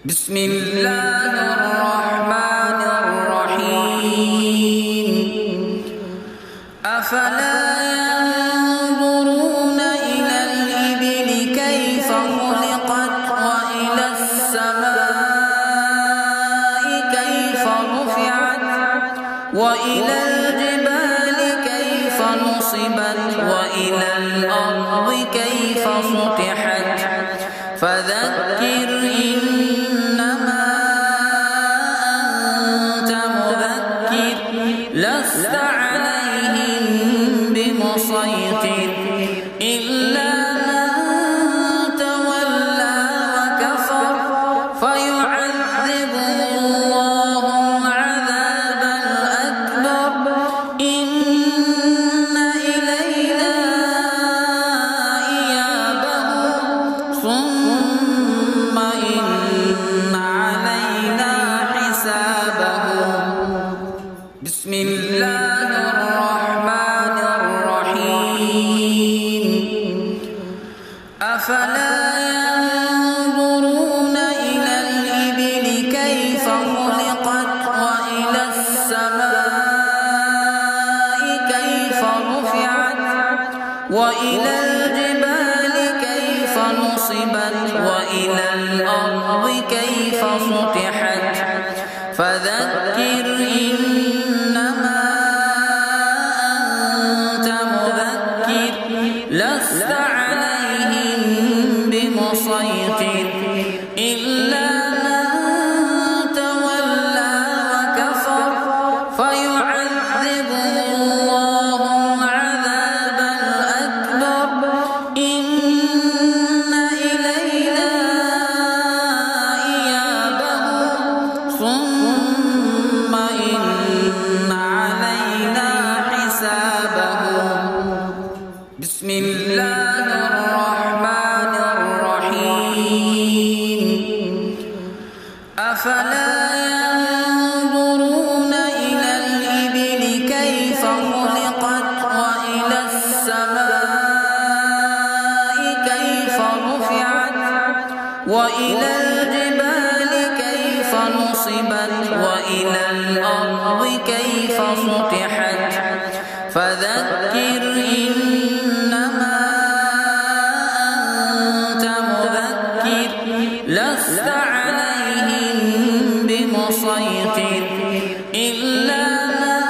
بسم الله الرحمن الرحيم أفلا ينظرون إلى الإبل كيف خلقت وإلى السماء كيف رفعت وإلى الجبال كيف نصبت وإلى الأرض كيف سطحت فذكر إنما أنت مذكر لست عليهم بمسيطر إلا من تولى وكفر فيعذبه الله العذاب الأكبر إن إلينا إيابهم ثم إن علينا حسابهم بسم الله الرحمن الرحيم أفلا ينظرون إلى الإبل كيف خلقت وإلى السماء كيف رفعت وإلى الجبال كيف نصبت وإلى الأرض كيف سطحت فذكر إنما أنت مذكر لست عليهم بمسيطر إلا من تولى وكفر فيعذبه الله العذاب الأكبر إن إلينا إيابهم ثم إن علينا حسابهم بسم الله الرحمن الرحيم أفلا ينظرون إلى الإبل كيف خلقت وإلى السماء كيف رفعت وإلى الجبال كيف نصبت وإلى الأرض كيف سطحت فذكر إنما أنت مذكر لست عليهم بمسيطر إلا من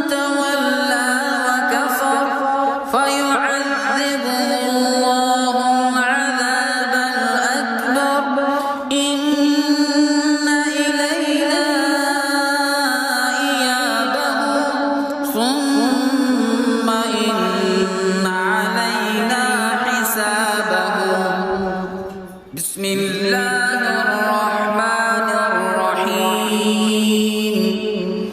تولى وكفر فيعذبه الله العذاب الأكبر إن إلينا إيابهم ثم إن علينا حسابهم بسم الله الرحمن الرحيم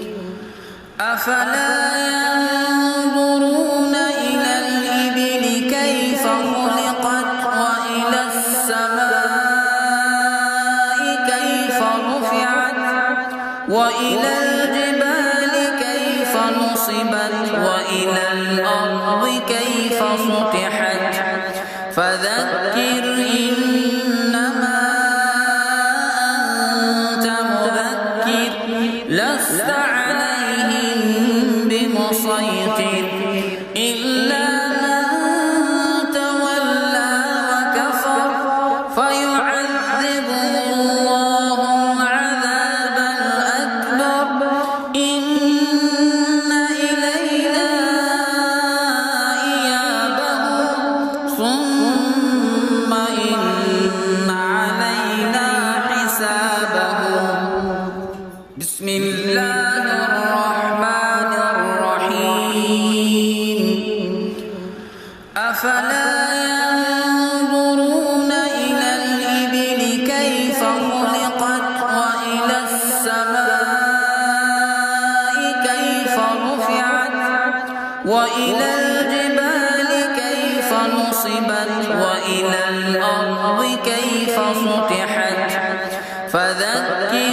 أفلا ينظرون إلى الإبل كيف خلقت وإلى السماء كيف رفعت وإلى الجبال كيف نصبت وإلى الأرض كيف سطحت فذكر إنما أنت مذكر لست عليهم بمسيطر إلا من تولى وكفر فيعذبه الله العذاب الأكبر إن إلينا إيابهم ثم إن علينا حسابهم بسم الله الرحمن الرحيم أفلا ينظرون إلى الإبل كيف خلقت وإلى السماء كيف رفعت وإلى الجبال كيف نصبت وإلى الأرض كيف سطحت فذكر